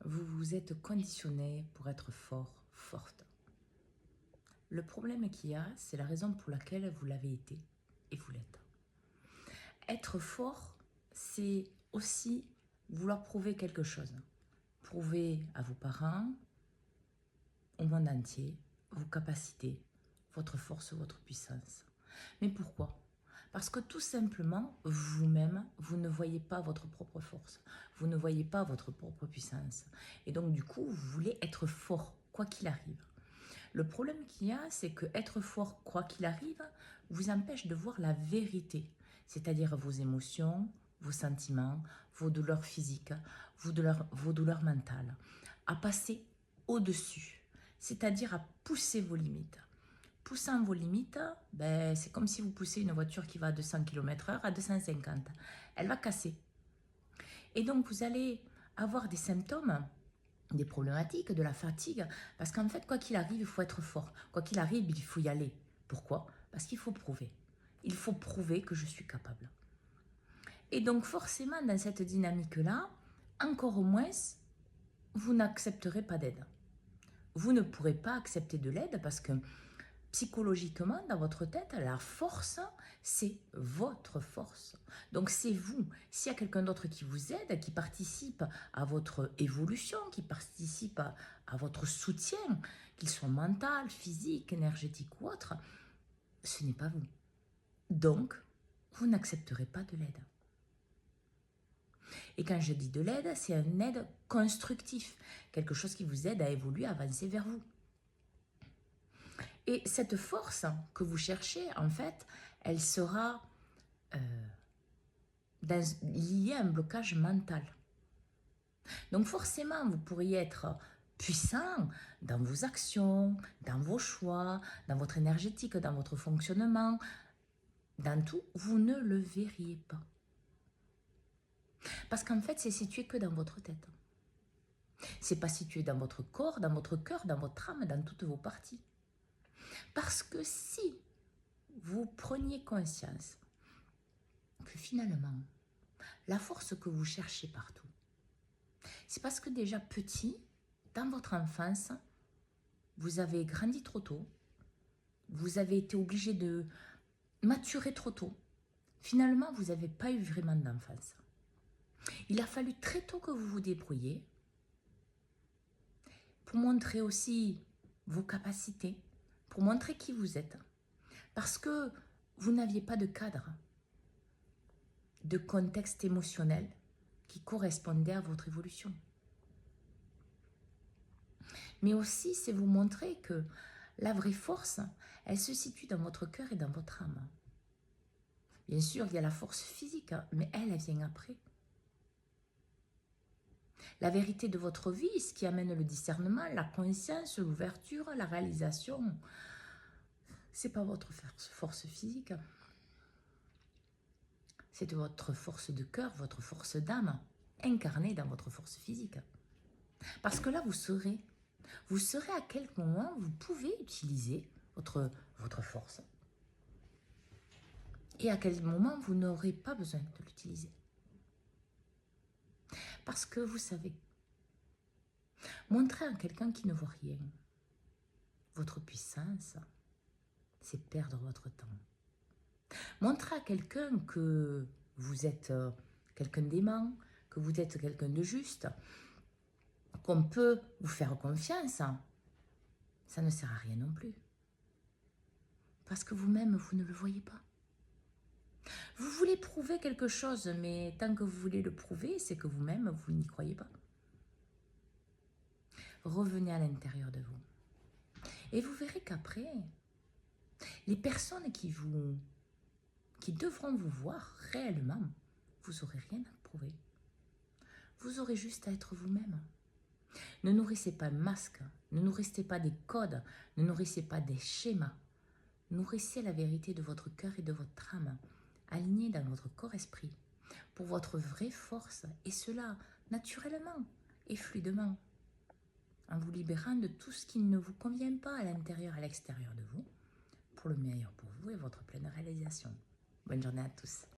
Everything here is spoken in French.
vous vous êtes conditionné pour être fort, forte. Le problème qu'il y a, c'est la raison pour laquelle vous l'avez été et vous l'êtes. Être fort, c'est aussi vouloir prouver quelque chose. Prouver à vos parents, au monde entier, vos capacités, votre force, votre puissance. Mais pourquoi ? Parce que tout simplement, vous-même, vous ne voyez pas votre propre force. Vous ne voyez pas votre propre puissance. Et donc, du coup, vous voulez être fort, quoi qu'il arrive. Le problème qu'il y a, c'est que être fort, quoi qu'il arrive, vous empêche de voir la vérité. C'est-à-dire vos émotions, vos sentiments, vos douleurs physiques, vos douleurs mentales. À passer au-dessus. C'est-à-dire à pousser vos limites. Poussant vos limites, c'est comme si vous poussez une voiture qui va à 200 km/h à 250. Elle va casser. Et donc, vous allez avoir des symptômes, des problématiques, de la fatigue, parce qu'en fait, quoi qu'il arrive, il faut être fort. Quoi qu'il arrive, il faut y aller. Pourquoi ? Parce qu'il faut prouver. Il faut prouver que je suis capable. Et donc, forcément, dans cette dynamique-là, encore moins, vous n'accepterez pas d'aide. Vous ne pourrez pas accepter de l'aide parce que psychologiquement, dans votre tête, la force, c'est votre force. Donc c'est vous. S'il y a quelqu'un d'autre qui vous aide, qui participe à votre évolution, qui participe à votre soutien, qu'il soit mental, physique, énergétique ou autre, ce n'est pas vous. Donc, vous n'accepterez pas de l'aide. Et quand je dis de l'aide, c'est une aide constructive, quelque chose qui vous aide à évoluer, à avancer vers vous. Et cette force que vous cherchez, en fait, elle sera liée à un blocage mental. Donc forcément, vous pourriez être puissant dans vos actions, dans vos choix, dans votre énergétique, dans votre fonctionnement, dans tout, vous ne le verriez pas. Parce qu'en fait, c'est situé que dans votre tête. C'est pas situé dans votre corps, dans votre cœur, dans votre âme, dans toutes vos parties. Parce que si vous preniez conscience que finalement, la force que vous cherchez partout, c'est parce que déjà petit, dans votre enfance, vous avez grandi trop tôt, vous avez été obligé de maturer trop tôt. Finalement, vous n'avez pas eu vraiment d'enfance. Il a fallu très tôt que vous vous débrouilliez pour montrer aussi vos capacités, pour montrer qui vous êtes. Parce que vous n'aviez pas de cadre, de contexte émotionnel qui correspondait à votre évolution. Mais aussi, c'est vous montrer que la vraie force, elle se situe dans votre cœur et dans votre âme. Bien sûr, il y a la force physique, mais elle vient après. La vérité de votre vie, ce qui amène le discernement, la conscience, l'ouverture, la réalisation, c'est pas votre force physique. C'est votre force de cœur, votre force d'âme, incarnée dans votre force physique. Parce que là, vous saurez à quel moment vous pouvez utiliser votre force et à quel moment vous n'aurez pas besoin de l'utiliser. Parce que vous savez, montrer à quelqu'un qui ne voit rien votre puissance, c'est perdre votre temps. Montrer à quelqu'un que vous êtes quelqu'un d'aimant, que vous êtes quelqu'un de juste, qu'on peut vous faire confiance, ça ne sert à rien non plus. Parce que vous-même, vous ne le voyez pas. Vous voulez prouver quelque chose, mais tant que vous voulez le prouver, c'est que vous-même, vous n'y croyez pas. Revenez à l'intérieur de vous. Et vous verrez qu'après, les personnes qui devront vous voir réellement, vous n'aurez rien à prouver. Vous aurez juste à être vous-même. Ne nourrissez pas de masques, ne nourrissez pas des codes, ne nourrissez pas des schémas. Nourrissez la vérité de votre cœur et de votre âme, alignée dans votre corps-esprit, pour votre vraie force, et cela naturellement et fluidement, en vous libérant de tout ce qui ne vous convient pas à l'intérieur et à l'extérieur de vous, pour le meilleur pour vous et votre pleine réalisation. Bonne journée à tous.